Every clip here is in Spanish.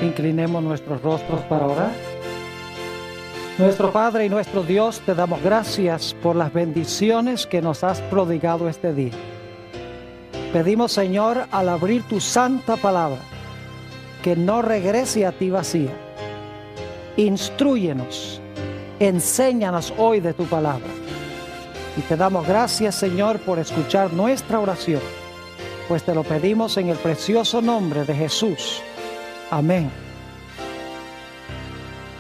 Inclinemos nuestros rostros para orar. Nuestro Padre y nuestro Dios, te damos gracias por las bendiciones que nos has prodigado este día. Pedimos, Señor, al abrir tu santa palabra, que no regrese a ti vacía. Instrúyenos, enséñanos hoy de tu palabra. Y te damos gracias, Señor, por escuchar nuestra oración, pues te lo pedimos en el precioso nombre de Jesús. Amén.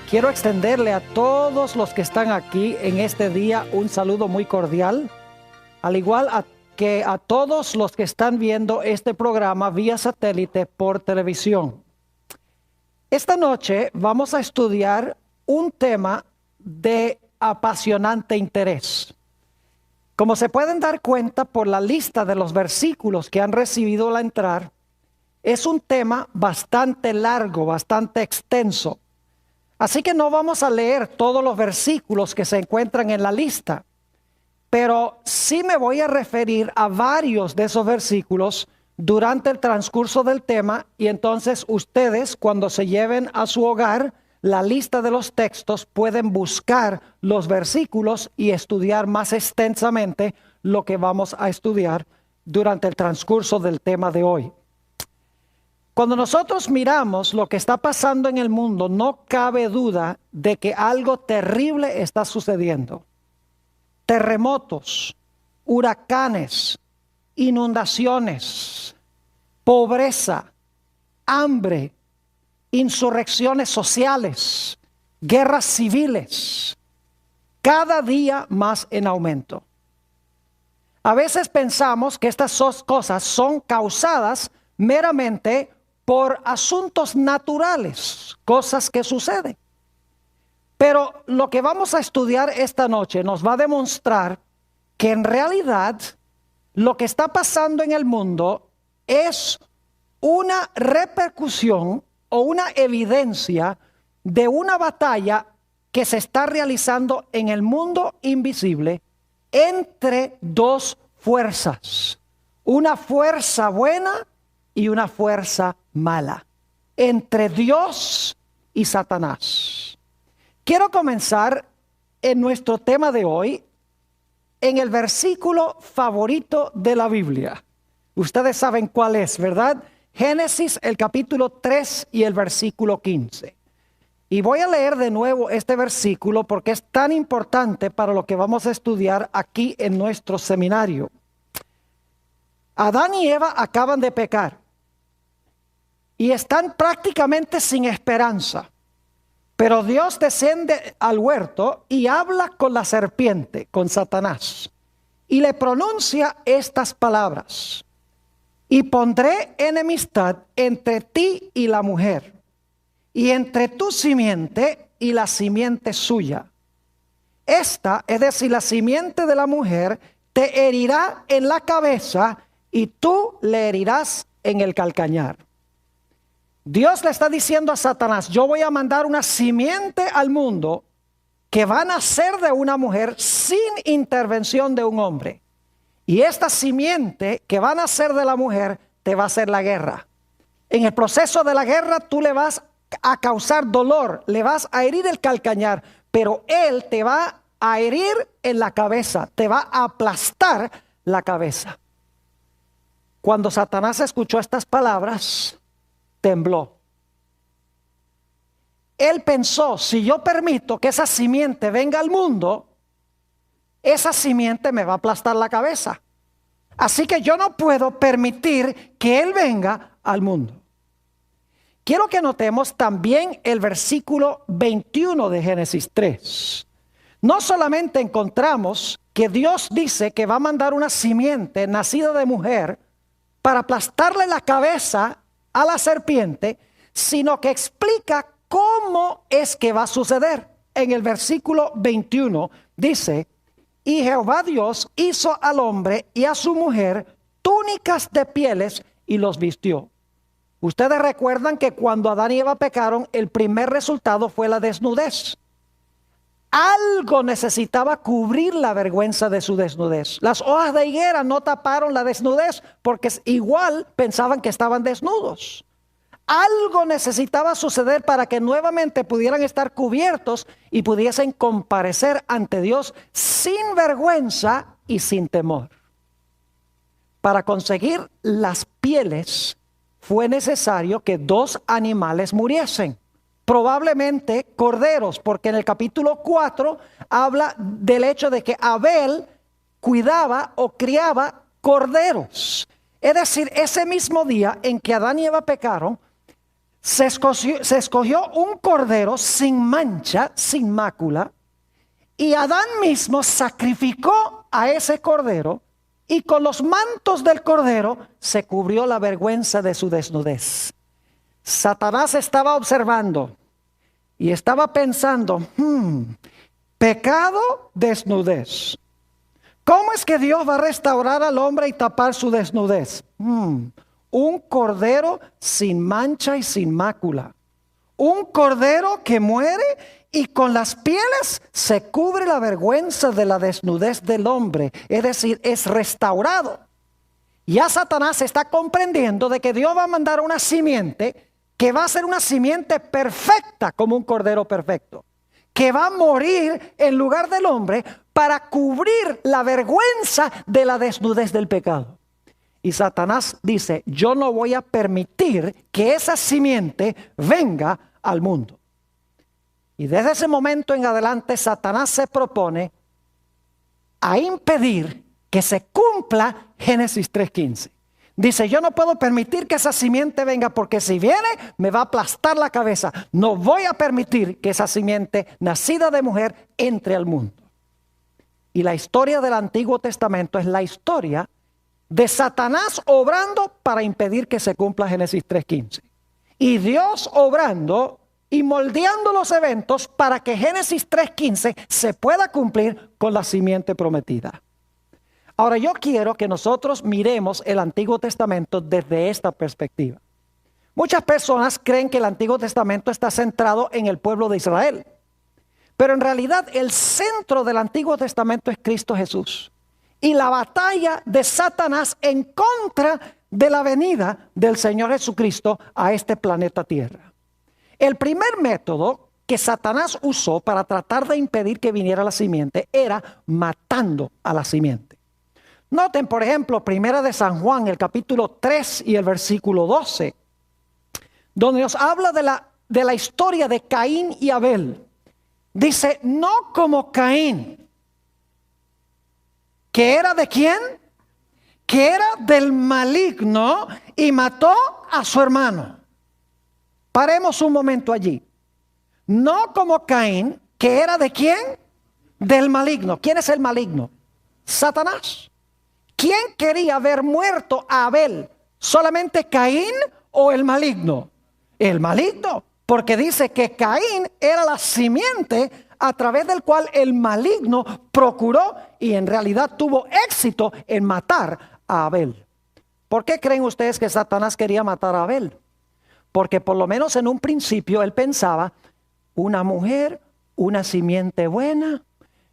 Quiero extenderle a todos los que están aquí en este día un saludo muy cordial, al igual que a todos los que están viendo este programa vía satélite por televisión. Esta noche vamos a estudiar un tema de apasionante interés. Como se pueden dar cuenta por la lista de los versículos que han recibido al entrar, es un tema bastante largo, bastante extenso. Así que no vamos a leer todos los versículos que se encuentran en la lista, pero sí me voy a referir a varios de esos versículos durante el transcurso del tema, y entonces ustedes, cuando se lleven a su hogar la lista de los textos, pueden buscar los versículos y estudiar más extensamente lo que vamos a estudiar durante el transcurso del tema de hoy. Cuando nosotros miramos lo que está pasando en el mundo, no cabe duda de que algo terrible está sucediendo. Terremotos, huracanes, inundaciones, pobreza, hambre, insurrecciones sociales, guerras civiles, cada día más en aumento. A veces pensamos que estas cosas son causadas meramente por asuntos naturales, cosas que suceden. Pero lo que vamos a estudiar esta noche nos va a demostrar que en realidad lo que está pasando en el mundo es una repercusión o una evidencia de una batalla que se está realizando en el mundo invisible entre dos fuerzas. Una fuerza buena y una fuerza mala, entre Dios y Satanás. Quiero comenzar en nuestro tema de hoy en el versículo favorito de la Biblia. Ustedes saben cuál es, ¿verdad? Génesis, el capítulo 3 y el versículo 15. Y voy a leer de nuevo este versículo porque es tan importante para lo que vamos a estudiar aquí en nuestro seminario. Adán y Eva acaban de pecar y están prácticamente sin esperanza. Pero Dios desciende al huerto y habla con la serpiente, con Satanás, y le pronuncia estas palabras: y pondré enemistad entre ti y la mujer, y entre tu simiente y la simiente suya. Esta, es decir, la simiente de la mujer, te herirá en la cabeza y tú le herirás en el calcañar. Dios le está diciendo a Satanás: yo voy a mandar una simiente al mundo que va a nacer de una mujer sin intervención de un hombre. Y esta simiente que va a nacer de la mujer te va a hacer la guerra. En el proceso de la guerra tú le vas a causar dolor, le vas a herir el calcañar, pero él te va a herir en la cabeza, te va a aplastar la cabeza. Cuando Satanás escuchó estas palabras, tembló. Él pensó: si yo permito que esa simiente venga al mundo, esa simiente me va a aplastar la cabeza. Así que yo no puedo permitir que él venga al mundo. Quiero que notemos también el versículo 21 de Génesis 3. No solamente encontramos que Dios dice que va a mandar una simiente nacida de mujer para aplastarle la cabeza a la serpiente, sino que explica cómo es que va a suceder. En el versículo 21 dice: y Jehová Dios hizo al hombre y a su mujer túnicas de pieles y los vistió. Ustedes recuerdan que cuando Adán y Eva pecaron, el primer resultado fue la desnudez. Algo necesitaba cubrir la vergüenza de su desnudez. Las hojas de higuera no taparon la desnudez porque igual pensaban que estaban desnudos. Algo necesitaba suceder para que nuevamente pudieran estar cubiertos y pudiesen comparecer ante Dios sin vergüenza y sin temor. Para conseguir las pieles fue necesario que 2 animales muriesen. Probablemente corderos, porque en el capítulo 4 habla del hecho de que Abel cuidaba o criaba corderos. Es decir, ese mismo día en que Adán y Eva pecaron, se escogió un cordero sin mancha, sin mácula, y Adán mismo sacrificó a ese cordero, y con los mantos del cordero se cubrió la vergüenza de su desnudez. Satanás estaba observando y estaba pensando, pecado, desnudez. ¿Cómo es que Dios va a restaurar al hombre y tapar su desnudez? Un cordero sin mancha y sin mácula. Un cordero que muere y con las pieles se cubre la vergüenza de la desnudez del hombre. Es decir, es restaurado. Ya Satanás está comprendiendo de que Dios va a mandar una simiente que va a ser una simiente perfecta como un cordero perfecto, que va a morir en lugar del hombre para cubrir la vergüenza de la desnudez del pecado. Y Satanás dice, yo no voy a permitir que esa simiente venga al mundo. Y desde ese momento en adelante Satanás se propone a impedir que se cumpla Génesis 3:15. Dice, yo no puedo permitir que esa simiente venga porque si viene me va a aplastar la cabeza. No voy a permitir que esa simiente nacida de mujer entre al mundo. Y la historia del Antiguo Testamento es la historia de Satanás obrando para impedir que se cumpla Génesis 3:15. Y Dios obrando y moldeando los eventos para que Génesis 3:15 se pueda cumplir con la simiente prometida. Ahora yo quiero que nosotros miremos el Antiguo Testamento desde esta perspectiva. Muchas personas creen que el Antiguo Testamento está centrado en el pueblo de Israel. Pero en realidad el centro del Antiguo Testamento es Cristo Jesús. Y la batalla de Satanás en contra de la venida del Señor Jesucristo a este planeta Tierra. El primer método que Satanás usó para tratar de impedir que viniera la simiente era matando a la simiente. Noten, por ejemplo, Primera de San Juan, el capítulo 3 y el versículo 12, donde nos habla de la historia de Caín y Abel. Dice, no como Caín, que era de quién, que era del maligno y mató a su hermano. Paremos un momento allí. No como Caín, que era de quién, del maligno. ¿Quién es el maligno? Satanás. ¿Quién quería ver muerto a Abel? ¿Solamente Caín o el maligno? El maligno. Porque dice que Caín era la simiente a través del cual el maligno procuró y en realidad tuvo éxito en matar a Abel. ¿Por qué creen ustedes que Satanás quería matar a Abel? Porque por lo menos en un principio él pensaba, una mujer, una simiente buena.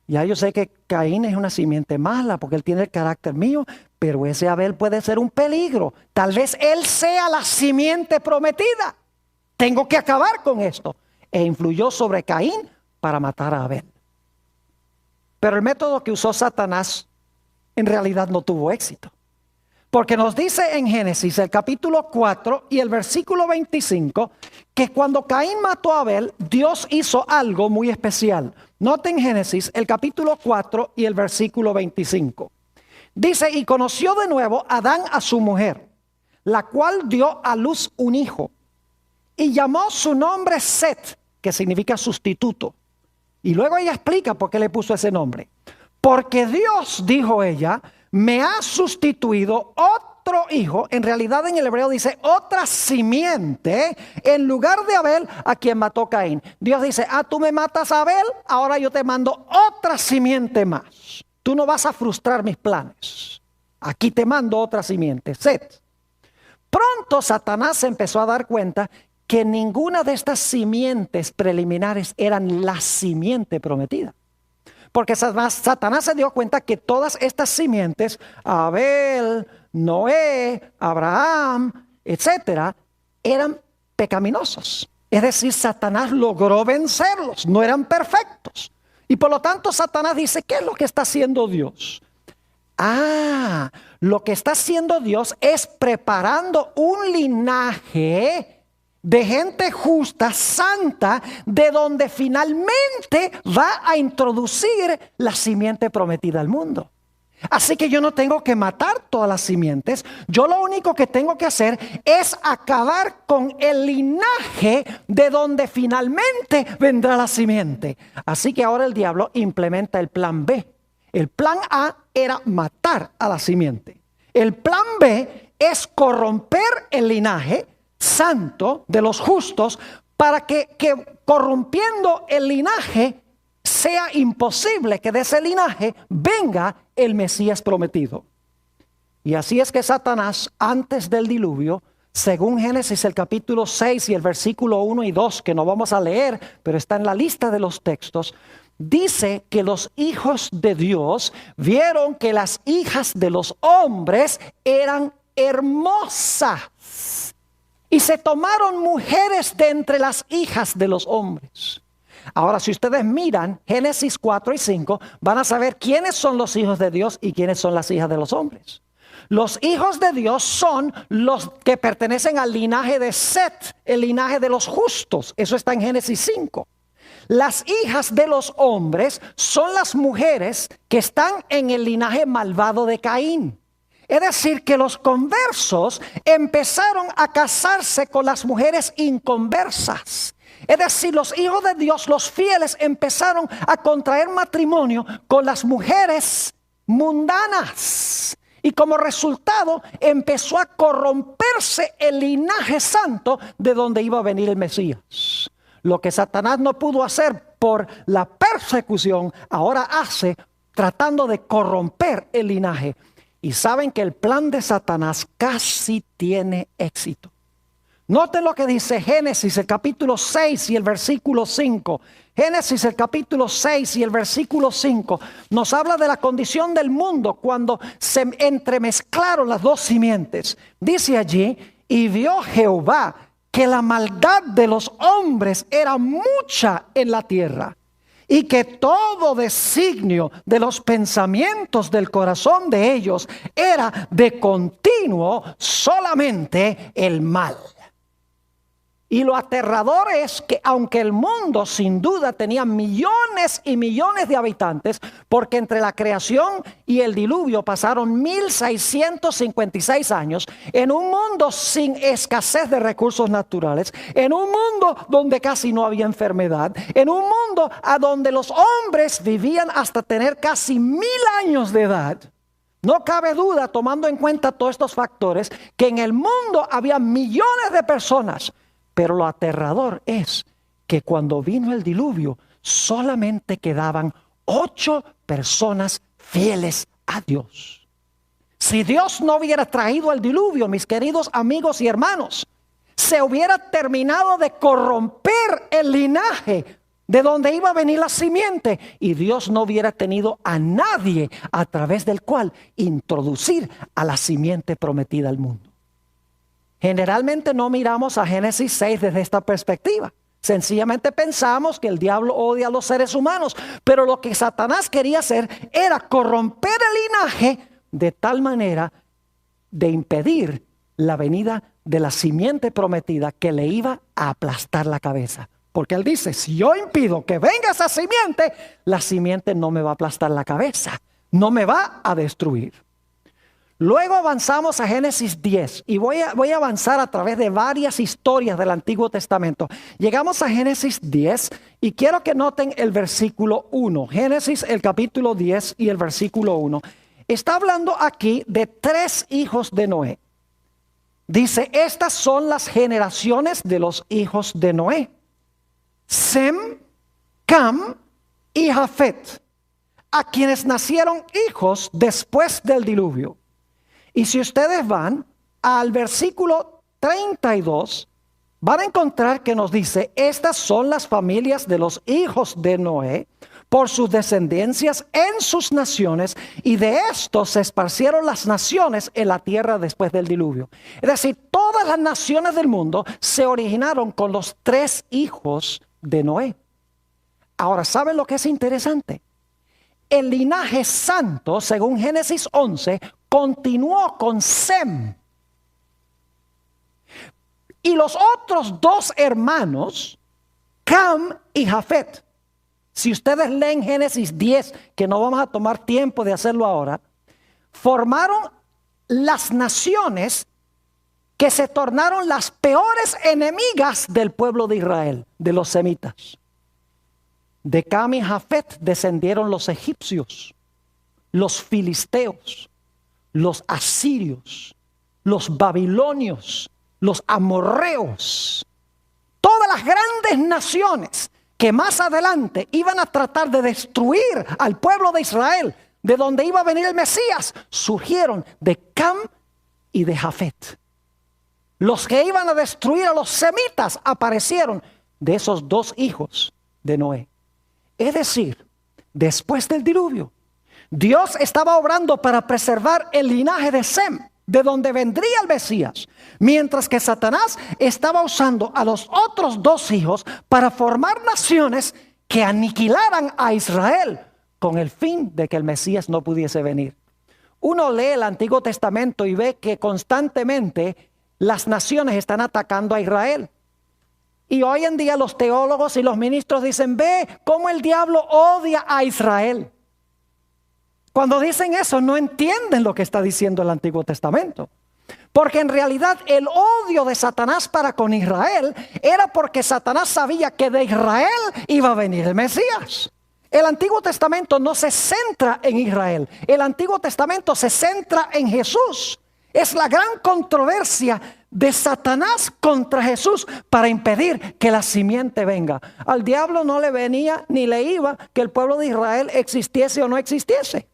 Ya yo sé que Caín es una simiente mala porque él tiene el carácter mío, pero ese Abel puede ser un peligro. Tal vez él sea la simiente prometida. Tengo que acabar con esto. E influyó sobre Caín para matar a Abel. Pero el método que usó Satanás en realidad no tuvo éxito. Porque nos dice en Génesis el capítulo 4 y el versículo 25 que cuando Caín mató a Abel, Dios hizo algo muy especial. Noten Génesis el capítulo 4 y el versículo 25. Dice, y conoció de nuevo Adán a su mujer, la cual dio a luz un hijo. Y llamó su nombre Set, que significa sustituto. Y luego ella explica por qué le puso ese nombre. Porque Dios, dijo ella, me ha sustituido otro hijo. En realidad en el hebreo dice otra simiente en lugar de Abel a quien mató Caín. Dios dice, tú me matas a Abel, ahora yo te mando otra simiente más. Tú no vas a frustrar mis planes. Aquí te mando otra simiente, Set. Pronto Satanás se empezó a dar cuenta que ninguna de estas simientes preliminares eran la simiente prometida. Porque Satanás se dio cuenta que todas estas simientes, Abel, Noé, Abraham, etcétera, eran pecaminosos. Es decir, Satanás logró vencerlos, no eran perfectos. Y por lo tanto Satanás dice, ¿qué es lo que está haciendo Dios? Lo que está haciendo Dios es preparando un linaje de gente justa, santa, de donde finalmente va a introducir la simiente prometida al mundo. Así que yo no tengo que matar todas las simientes. Yo lo único que tengo que hacer es acabar con el linaje de donde finalmente vendrá la simiente. Así que ahora el diablo implementa el plan B. El plan A era matar a la simiente. El plan B es corromper el linaje santo de los justos para que corrompiendo el linaje sea imposible que de ese linaje venga el Mesías prometido. Y así es que Satanás, antes del diluvio, según Génesis el capítulo 6 y el versículo 1 y 2, que no vamos a leer, pero está en la lista de los textos, dice que los hijos de Dios vieron que las hijas de los hombres eran hermosas y se tomaron mujeres de entre las hijas de los hombres. Ahora, si ustedes miran Génesis 4 y 5, van a saber quiénes son los hijos de Dios y quiénes son las hijas de los hombres. Los hijos de Dios son los que pertenecen al linaje de Set, el linaje de los justos. Eso está en Génesis 5. Las hijas de los hombres son las mujeres que están en el linaje malvado de Caín. Es decir, que los conversos empezaron a casarse con las mujeres inconversas. Es decir, los hijos de Dios, los fieles, empezaron a contraer matrimonio con las mujeres mundanas. Y como resultado empezó a corromperse el linaje santo de donde iba a venir el Mesías. Lo que Satanás no pudo hacer por la persecución, ahora hace tratando de corromper el linaje. Y saben que el plan de Satanás casi tiene éxito. Noten lo que dice Génesis el capítulo 6 y el versículo 5. Génesis el capítulo 6 y el versículo 5 nos habla de la condición del mundo cuando se entremezclaron las dos simientes. Dice allí, y vio Jehová que la maldad de los hombres era mucha en la tierra, y que todo designio de los pensamientos del corazón de ellos era de continuo solamente el mal. Y lo aterrador es que aunque el mundo sin duda tenía millones y millones de habitantes, porque entre la creación y el diluvio pasaron 1656 años, en un mundo sin escasez de recursos naturales, en un mundo donde casi no había enfermedad, en un mundo a donde los hombres vivían hasta tener casi 1000 años de edad, no cabe duda, tomando en cuenta todos estos factores, que en el mundo había millones de personas. Pero lo aterrador es que cuando vino el diluvio, solamente quedaban 8 personas fieles a Dios. Si Dios no hubiera traído el diluvio, mis queridos amigos y hermanos, se hubiera terminado de corromper el linaje de donde iba a venir la simiente, y Dios no hubiera tenido a nadie a través del cual introducir a la simiente prometida al mundo. Generalmente no miramos a Génesis 6 desde esta perspectiva. Sencillamente pensamos que el diablo odia a los seres humanos. Pero lo que Satanás quería hacer era corromper el linaje de tal manera de impedir la venida de la simiente prometida que le iba a aplastar la cabeza. Porque él dice, si yo impido que venga esa simiente, la simiente no me va a aplastar la cabeza, no me va a destruir. Luego avanzamos a Génesis 10 y voy a avanzar a través de varias historias del Antiguo Testamento. Llegamos a Génesis 10 y quiero que noten el versículo 1. Génesis el capítulo 10 y el versículo 1. Está hablando aquí de 3 hijos de Noé. Dice, estas son las generaciones de los hijos de Noé: Sem, Cam y Jafet, a quienes nacieron hijos después del diluvio. Y si ustedes van al versículo 32, van a encontrar que nos dice, estas son las familias de los hijos de Noé por sus descendencias en sus naciones, y de estos se esparcieron las naciones en la tierra después del diluvio. Es decir, todas las naciones del mundo se originaron con los 3 hijos de Noé. Ahora, ¿saben lo que es interesante? El linaje santo, según Génesis 11, continuó con Sem. Y los otros 2 hermanos, Cam y Jafet. Si ustedes leen Génesis 10, que no vamos a tomar tiempo de hacerlo ahora, formaron las naciones que se tornaron las peores enemigas del pueblo de Israel, de los semitas. De Cam y Jafet descendieron los egipcios, los filisteos, los asirios, los babilonios, los amorreos. Todas las grandes naciones que más adelante iban a tratar de destruir al pueblo de Israel, de donde iba a venir el Mesías, surgieron de Cam y de Jafet. Los que iban a destruir a los semitas aparecieron de esos 2 hijos de Noé. Es decir, después del diluvio, Dios estaba obrando para preservar el linaje de Sem, de donde vendría el Mesías, mientras que Satanás estaba usando a los otros 2 hijos para formar naciones que aniquilaran a Israel con el fin de que el Mesías no pudiese venir. Uno lee el Antiguo Testamento y ve que constantemente las naciones están atacando a Israel. Y hoy en día los teólogos y los ministros dicen, ve cómo el diablo odia a Israel. Cuando dicen eso no entienden lo que está diciendo el Antiguo Testamento. Porque en realidad el odio de Satanás para con Israel era porque Satanás sabía que de Israel iba a venir el Mesías. El Antiguo Testamento no se centra en Israel. El Antiguo Testamento se centra en Jesús. Es la gran controversia de Satanás contra Jesús para impedir que la simiente venga. Al diablo no le venía ni le iba que el pueblo de Israel existiese o no existiese.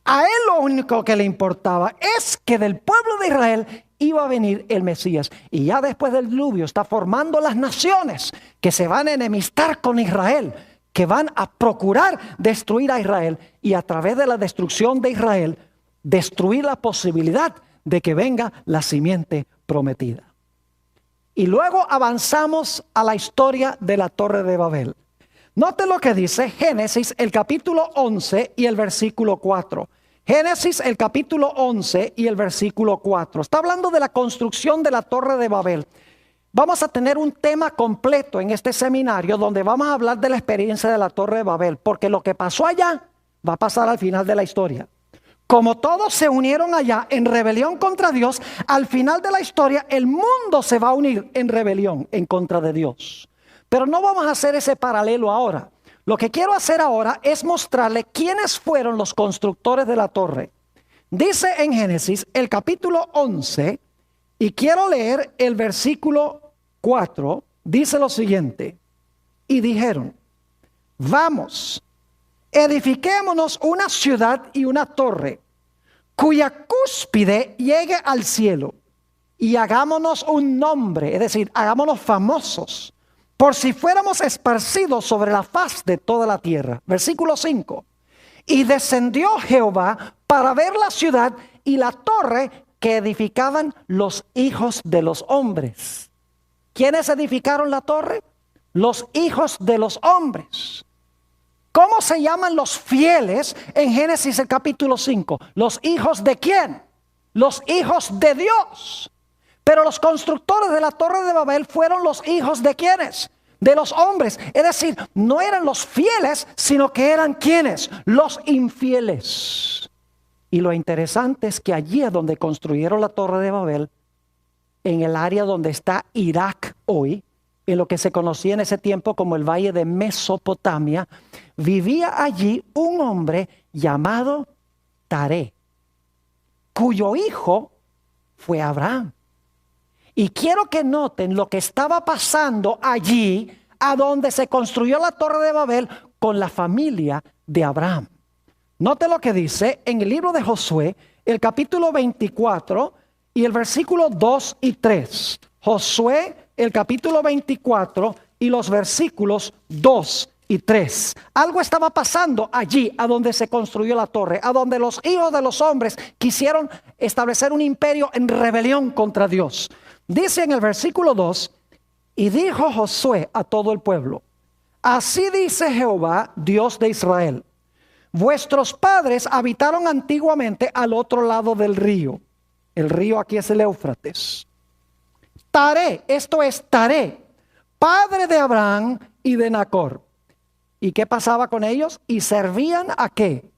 A él lo único que le importaba es que del pueblo de Israel iba a venir el Mesías. Y ya después del diluvio está formando las naciones que se van a enemistar con Israel, que van a procurar destruir a Israel y a través de la destrucción de Israel destruir la posibilidad de que venga la simiente prometida. Y luego avanzamos a la historia de la Torre de Babel. Note lo que dice Génesis, el capítulo 11 y el versículo 4. Génesis, el capítulo 11 y el versículo 4. Está hablando de la construcción de la Torre de Babel. Vamos a tener un tema completo en este seminario donde vamos a hablar de la experiencia de la Torre de Babel, porque lo que pasó allá va a pasar al final de la historia. Como todos se unieron allá en rebelión contra Dios, al final de la historia el mundo se va a unir en rebelión en contra de Dios. Pero no vamos a hacer ese paralelo ahora. Lo que quiero hacer ahora es mostrarle quiénes fueron los constructores de la torre. Dice en Génesis el capítulo 11 y quiero leer el versículo 4. Dice lo siguiente: y dijeron, vamos, edifiquémonos una ciudad y una torre, cuya cúspide llegue al cielo, y hagámonos un nombre, es decir, hagámonos famosos, por si fuéramos esparcidos sobre la faz de toda la tierra. Versículo 5. Y descendió Jehová para ver la ciudad y la torre que edificaban los hijos de los hombres. ¿Quiénes edificaron la torre? Los hijos de los hombres. ¿Cómo se llaman los fieles en Génesis el capítulo 5? ¿Los hijos de quién? Los hijos de Dios. Pero los constructores de la Torre de Babel fueron los hijos de ¿quiénes? De los hombres. Es decir, no eran los fieles, sino que eran ¿quiénes? Los infieles. Y lo interesante es que allí es donde construyeron la Torre de Babel, en el área donde está Irak hoy, en lo que se conocía en ese tiempo como el Valle de Mesopotamia, vivía allí un hombre llamado Taré, cuyo hijo fue Abraham. Y quiero que noten lo que estaba pasando allí, a donde se construyó la Torre de Babel, con la familia de Abraham. Note lo que dice en el libro de Josué, el capítulo 24 y el versículo 2 y 3. Josué, el capítulo 24 y los versículos 2 y 3. Algo estaba pasando allí, a donde se construyó la torre, a donde los hijos de los hombres quisieron establecer un imperio en rebelión contra Dios. Dice en el versículo 2, y dijo Josué a todo el pueblo, así dice Jehová, Dios de Israel, vuestros padres habitaron antiguamente al otro lado del río. El río aquí es el Éufrates. Taré, esto es Taré, padre de Abraham y de Nacor. ¿Y qué pasaba con ellos? Y servían ¿a qué?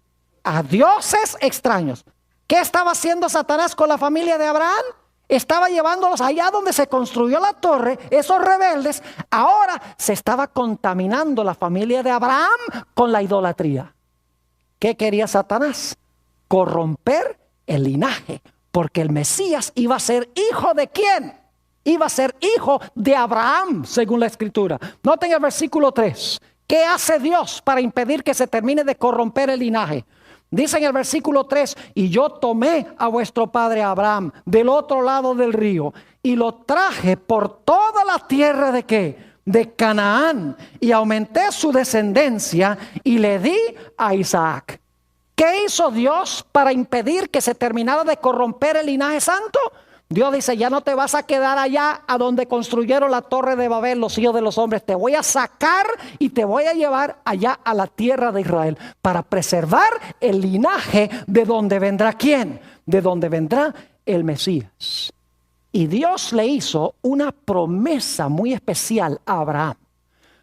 A dioses extraños. ¿Qué estaba haciendo Satanás con la familia de Abraham? Estaba llevándolos allá donde se construyó la torre, esos rebeldes. Ahora se estaba contaminando la familia de Abraham con la idolatría. ¿Qué quería Satanás? Corromper el linaje, porque el Mesías iba a ser hijo de ¿quién? Iba a ser hijo de Abraham, según la Escritura. Noten el versículo 3. ¿Qué hace Dios para impedir que se termine de corromper el linaje? Dice en el versículo 3, y yo tomé a vuestro padre Abraham del otro lado del río y lo traje por toda la tierra de ¿qué? De Canaán, y aumenté su descendencia y le di a Isaac. ¿Qué hizo Dios para impedir que se terminara de corromper el linaje santo? Dios dice, ya no te vas a quedar allá a donde construyeron la torre de Babel los hijos de los hombres. Te voy a sacar y te voy a llevar allá a la tierra de Israel para preservar el linaje de donde vendrá ¿quién? De donde vendrá el Mesías. Y Dios le hizo una promesa muy especial a Abraham.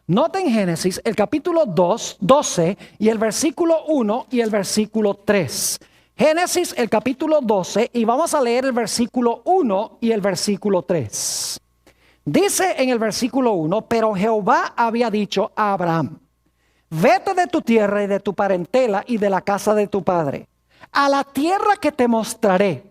Noten Génesis el capítulo 12 y el versículo 1 y el versículo 3. Génesis el capítulo 12 y vamos a leer el versículo 1 y el versículo 3. Dice en el versículo 1, pero Jehová había dicho a Abraham, vete de tu tierra y de tu parentela y de la casa de tu padre, a la tierra que te mostraré,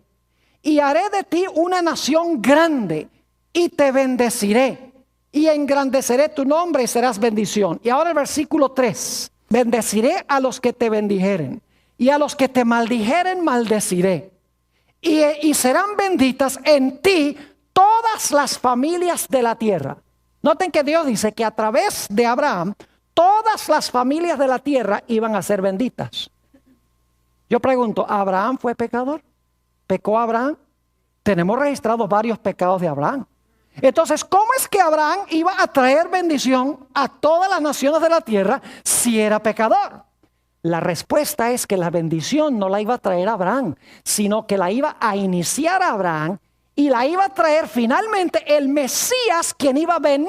y haré de ti una nación grande, y te bendeciré, y engrandeceré tu nombre y serás bendición. Y ahora el versículo 3, bendeciré a los que te bendijeren, y a los que te maldijeren maldeciré. Y serán benditas en ti todas las familias de la tierra. Noten que Dios dice que a través de Abraham, todas las familias de la tierra iban a ser benditas. Yo pregunto, ¿Abraham fue pecador? ¿Pecó Abraham? Tenemos registrados varios pecados de Abraham. Entonces, ¿cómo es que Abraham iba a traer bendición a todas las naciones de la tierra si era pecador? La respuesta es que la bendición no la iba a traer Abraham, sino que la iba a iniciar Abraham y la iba a traer finalmente el Mesías, quien iba a venir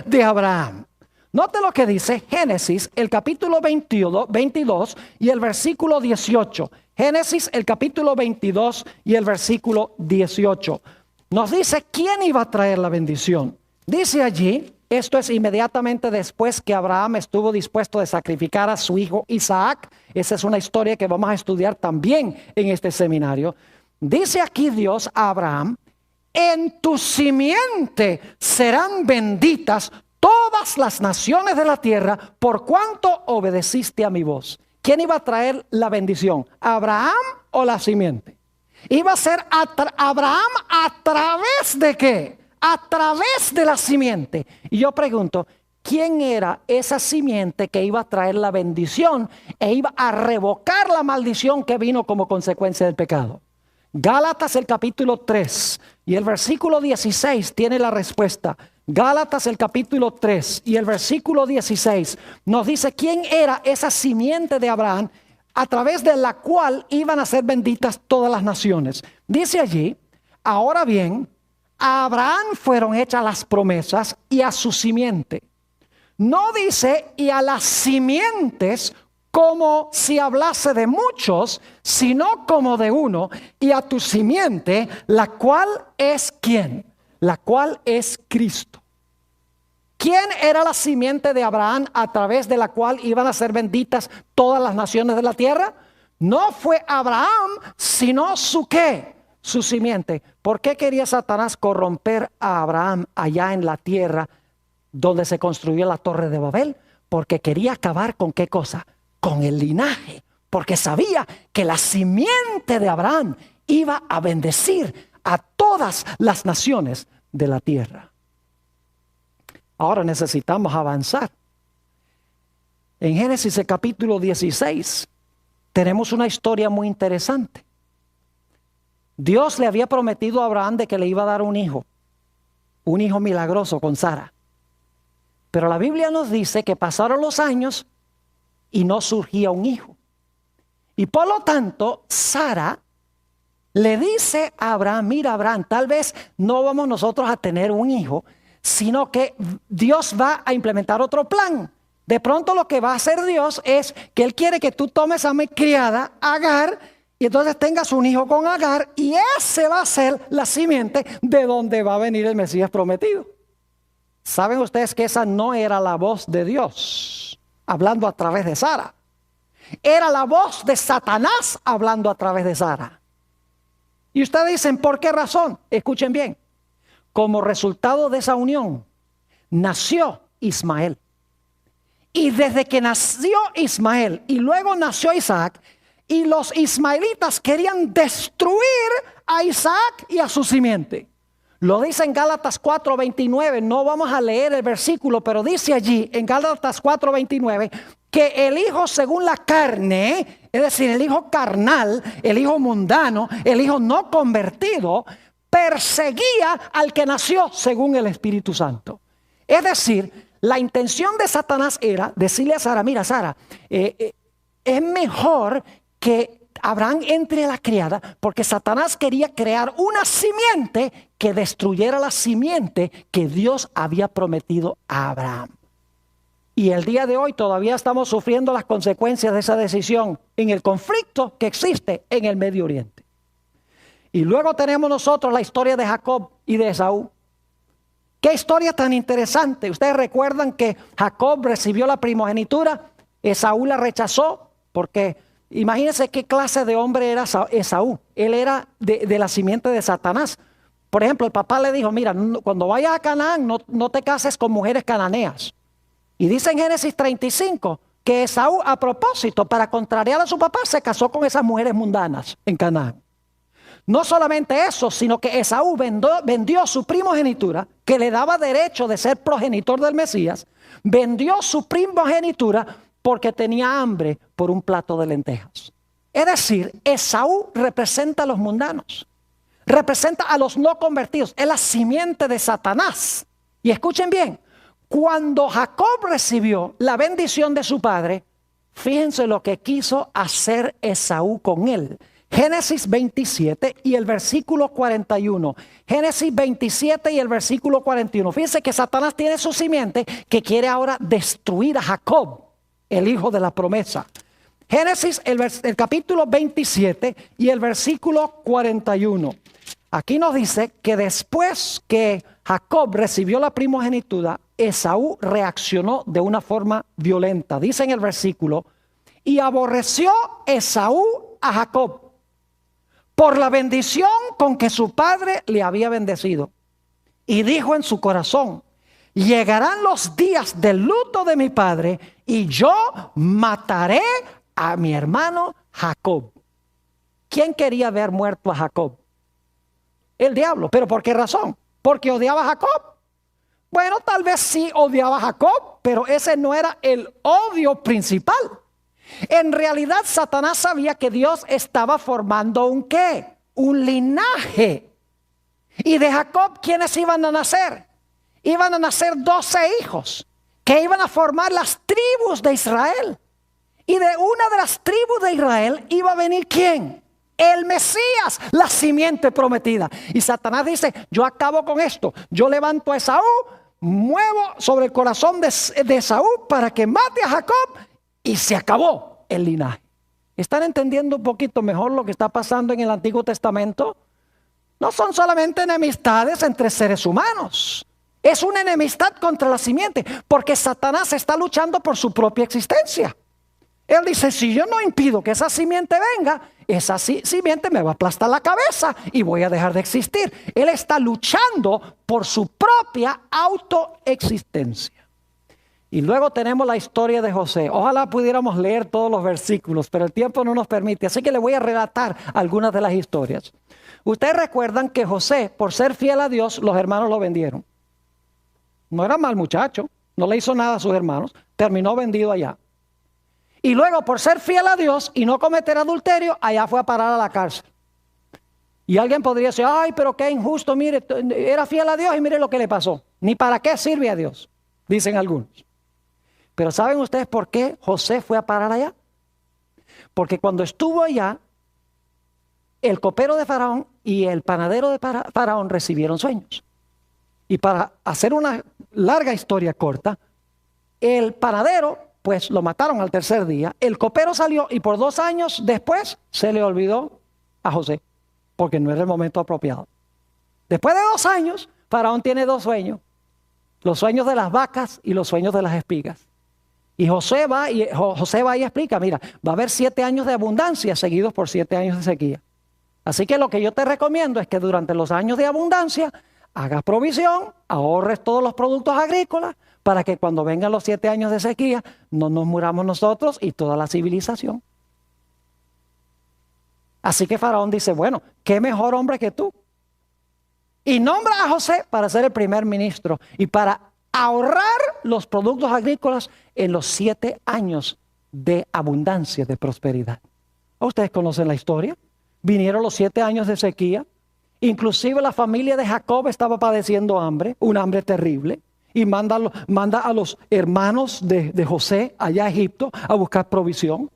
de Abraham. Note lo que dice Génesis, el capítulo 22 y el versículo 18. Génesis, el capítulo 22 y el versículo 18. Nos dice quién iba a traer la bendición. Dice allí, esto es inmediatamente después que Abraham estuvo dispuesto a sacrificar a su hijo Isaac. Esa es una historia que vamos a estudiar también en este seminario. Dice aquí Dios a Abraham, en tu simiente serán benditas todas las naciones de la tierra por cuanto obedeciste a mi voz. ¿Quién iba a traer la bendición? ¿Abraham o la simiente? Iba a ser Abraham a través de ¿qué? A través de la simiente. Y yo pregunto, ¿quién era esa simiente que iba a traer la bendición e iba a revocar la maldición que vino como consecuencia del pecado? Gálatas el capítulo 3 y el versículo 16 tiene la respuesta. Gálatas el capítulo 3 y el versículo 16 nos dice quién era esa simiente de Abraham a través de la cual iban a ser benditas todas las naciones. Dice allí, ahora bien, a Abraham fueron hechas las promesas y a su simiente. No dice y a las simientes como si hablase de muchos, sino como de uno, y a tu simiente, la cual es ¿quién? La cual es Cristo. ¿Quién era la simiente de Abraham a través de la cual iban a ser benditas todas las naciones de la tierra? No fue Abraham, sino su ¿qué? Su simiente. ¿Por qué quería Satanás corromper a Abraham allá en la tierra donde se construyó la torre de Babel? Porque quería acabar con ¿qué cosa? Con el linaje. Porque sabía que la simiente de Abraham iba a bendecir a todas las naciones de la tierra. Ahora necesitamos avanzar. En Génesis el capítulo 16 tenemos una historia muy interesante. Dios le había prometido a Abraham de que le iba a dar un hijo milagroso con Sara. Pero la Biblia nos dice que pasaron los años y no surgía un hijo. Y por lo tanto, Sara le dice a Abraham, mira Abraham, tal vez no vamos nosotros a tener un hijo, sino que Dios va a implementar otro plan. De pronto lo que va a hacer Dios es que Él quiere que tú tomes a mi criada, Agar, y entonces tengas un hijo con Agar, y ese va a ser la simiente de donde va a venir el Mesías prometido. ¿Saben ustedes que esa no era la voz de Dios hablando a través de Sara? Era la voz de Satanás hablando a través de Sara. Y ustedes dicen, ¿por qué razón? Escuchen bien. Como resultado de esa unión, nació Ismael. Y desde que nació Ismael y luego nació Isaac, y los ismaelitas querían destruir a Isaac y a su simiente. Lo dice en Gálatas 4:29, no vamos a leer el versículo, pero dice allí en Gálatas 4:29 que el hijo según la carne, es decir, el hijo carnal, el hijo mundano, el hijo no convertido, perseguía al que nació según el Espíritu Santo. Es decir, la intención de Satanás era decirle a Sara, mira Sara, es mejor que Abraham entre a la criada, porque Satanás quería crear una simiente que destruyera la simiente que Dios había prometido a Abraham. Y el día de hoy todavía estamos sufriendo las consecuencias de esa decisión en el conflicto que existe en el Medio Oriente. Y luego tenemos nosotros la historia de Jacob y de Esaú. Qué historia tan interesante. Ustedes recuerdan que Jacob recibió la primogenitura, Esaú la rechazó, porque imagínense qué clase de hombre era Esaú. Él era de la simiente de Satanás. Por ejemplo, el papá le dijo, mira, cuando vayas a Canaán no te cases con mujeres cananeas. Y dice en Génesis 35 que Esaú, a propósito, para contrariar a su papá, se casó con esas mujeres mundanas en Canaán. No solamente eso, sino que Esaú vendió su primogenitura, que le daba derecho de ser progenitor del Mesías, vendió su primogenitura porque tenía hambre por un plato de lentejas. Es decir, Esaú representa a los mundanos, representa a los no convertidos, es la simiente de Satanás. Y escuchen bien, cuando Jacob recibió la bendición de su padre, fíjense lo que quiso hacer Esaú con él. Génesis 27 y el versículo 41. Génesis 27 y el versículo 41. Fíjense que Satanás tiene su simiente que quiere ahora destruir a Jacob, el hijo de la promesa. Génesis, el capítulo 27 y el versículo 41. Aquí nos dice que después que Jacob recibió la primogenitura, Esaú reaccionó de una forma violenta. Dice en el versículo, y aborreció Esaú a Jacob por la bendición con que su padre le había bendecido. Y dijo en su corazón, llegarán los días del luto de mi padre y yo mataré a mi hermano Jacob. ¿Quién quería ver muerto a Jacob? El diablo. ¿Pero por qué razón? ¿Porque odiaba a Jacob? Bueno, tal vez sí odiaba a Jacob, pero ese no era el odio principal. En realidad, Satanás sabía que Dios estaba formando un ¿qué? Un linaje. Y de Jacob, ¿quiénes iban a nacer? Iban a nacer 12 hijos que iban a formar las tribus de Israel. Y de una de las tribus de Israel iba a venir ¿quién? El Mesías, la simiente prometida. Y Satanás dice, yo acabo con esto. Yo levanto a Esaú, muevo sobre el corazón de Esaú para que mate a Jacob y se acabó el linaje. ¿Están entendiendo un poquito mejor lo que está pasando en el Antiguo Testamento? No son solamente enemistades entre seres humanos. Es una enemistad contra la simiente, porque Satanás está luchando por su propia existencia. Él dice, si yo no impido que esa simiente venga, esa simiente me va a aplastar la cabeza y voy a dejar de existir. Él está luchando por su propia autoexistencia. Y luego tenemos la historia de José. Ojalá pudiéramos leer todos los versículos, pero el tiempo no nos permite. Así que le voy a relatar algunas de las historias. Ustedes recuerdan que José, por ser fiel a Dios, los hermanos lo vendieron. No era mal muchacho, no le hizo nada a sus hermanos, terminó vendido allá. Y luego, por ser fiel a Dios y no cometer adulterio, allá fue a parar a la cárcel. Y alguien podría decir, ay, pero qué injusto, mire, era fiel a Dios y mire lo que le pasó. Ni para qué sirve a Dios, dicen algunos. Pero ¿saben ustedes por qué José fue a parar allá? Porque cuando estuvo allá, el copero de Faraón y el panadero de Faraón recibieron sueños. Y para hacer una larga historia corta, el panadero, pues lo mataron al tercer día. El copero salió y por 2 años después se le olvidó a José, porque no era el momento apropiado. Después de 2 años, Faraón tiene 2 sueños. Los sueños de las vacas y los sueños de las espigas. Y José va y explica, mira, va a haber 7 años de abundancia seguidos por 7 años de sequía. Así que lo que yo te recomiendo es que durante los años de abundancia hagas provisión, ahorres todos los productos agrícolas para que cuando vengan los 7 años de sequía no nos muramos nosotros y toda la civilización. Así que Faraón dice, bueno, ¿qué mejor hombre que tú? Y nombra a José para ser el primer ministro y para ahorrar los productos agrícolas en los 7 años de abundancia, de prosperidad. ¿Ustedes conocen la historia? Vinieron los 7 años de sequía. Inclusive la familia de Jacob estaba padeciendo hambre, un hambre terrible. Y manda a los hermanos de José allá a Egipto a buscar provisión.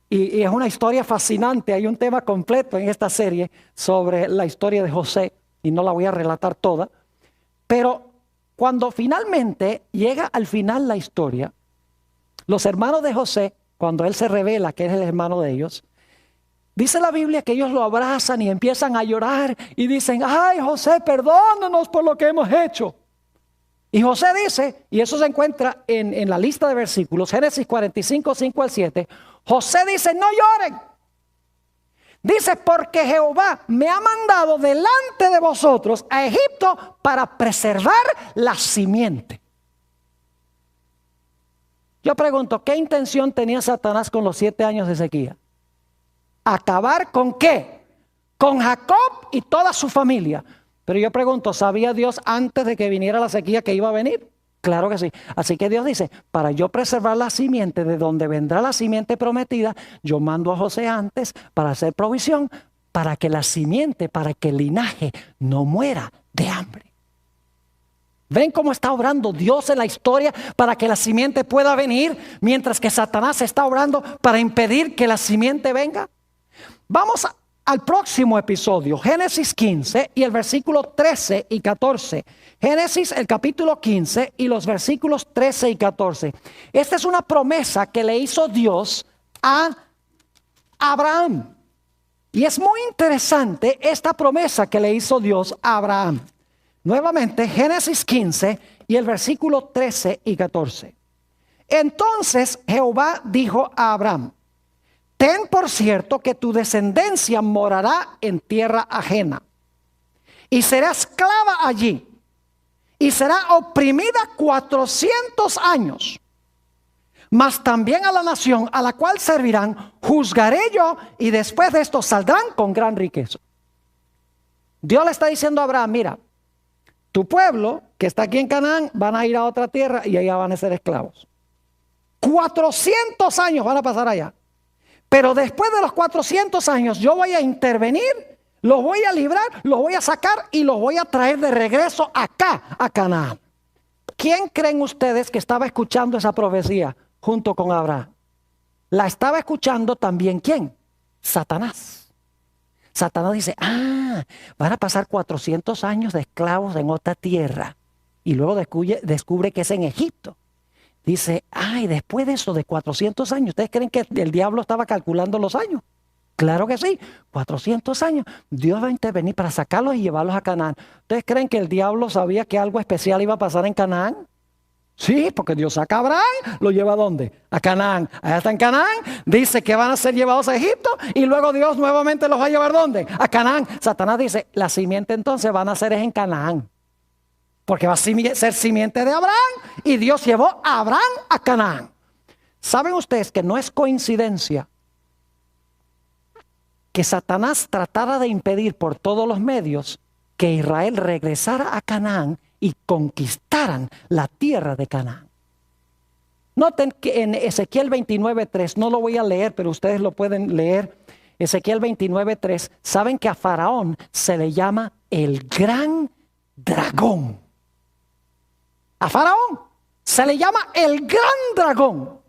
Y es una historia fascinante. Hay un tema completo en esta serie sobre la historia de José. Y no la voy a relatar toda. Pero cuando finalmente llega al final la historia, los hermanos de José, cuando él se revela que es el hermano de ellos, dice la Biblia que ellos lo abrazan y empiezan a llorar y dicen, ay José, perdónanos por lo que hemos hecho. Y José dice, y eso se encuentra en la lista de versículos, Génesis 45, 5 al 7, José dice, no lloren. Dice, porque Jehová me ha mandado delante de vosotros a Egipto para preservar la simiente. Yo pregunto, ¿qué intención tenía Satanás con los 7 años de sequía? ¿Acabar con qué? Con Jacob y toda su familia. Pero yo pregunto, ¿sabía Dios antes de que viniera la sequía que iba a venir? Claro que sí. Así que Dios dice, para yo preservar la simiente, de donde vendrá la simiente prometida, yo mando a José antes para hacer provisión, para que la simiente, para que el linaje no muera de hambre. ¿Ven cómo está obrando Dios en la historia para que la simiente pueda venir, mientras que Satanás está obrando para impedir que la simiente venga? Vamos al próximo episodio, Génesis 15 y el versículo 13 y 14. Génesis, el capítulo 15 y los versículos 13 y 14. Esta es una promesa que le hizo Dios a Abraham. Y es muy interesante esta promesa que le hizo Dios a Abraham. Nuevamente, Génesis 15 y el versículo 13 y 14. Entonces Jehová dijo a Abraham, ten por cierto que tu descendencia morará en tierra ajena y será esclava allí y será oprimida 400 años. Mas también a la nación a la cual servirán juzgaré yo y después de esto saldrán con gran riqueza. Dios le está diciendo a Abraham, mira, tu pueblo que está aquí en Canaán van a ir a otra tierra y allá van a ser esclavos. 400 años van a pasar allá. Pero después de los 400 años yo voy a intervenir, los voy a librar, los voy a sacar y los voy a traer de regreso acá a Canaán. ¿Quién creen ustedes que estaba escuchando esa profecía junto con Abraham? La estaba escuchando también ¿quién? Satanás. Satanás dice, van a pasar 400 años de esclavos en otra tierra. Y luego descubre que es en Egipto. Dice, después de eso de 400 años, ¿ustedes creen que el diablo estaba calculando los años? Claro que sí, 400 años. Dios va a intervenir para sacarlos y llevarlos a Canaán. ¿Ustedes creen que el diablo sabía que algo especial iba a pasar en Canaán? Sí, porque Dios saca a Abraham, lo lleva ¿a dónde? A Canaán. Allá está en Canaán, dice que van a ser llevados a Egipto y luego Dios nuevamente los va a llevar ¿dónde? A Canaán. Satanás dice, la simiente entonces van a ser en Canaán. Porque va a ser simiente de Abraham y Dios llevó a Abraham a Canaán. ¿Saben ustedes que no es coincidencia que Satanás tratara de impedir por todos los medios que Israel regresara a Canaán y conquistaran la tierra de Canaán? Noten que en Ezequiel 29:3, no lo voy a leer, pero ustedes lo pueden leer. Ezequiel 29:3, saben que a Faraón se le llama el gran dragón. A Faraón se le llama el gran dragón.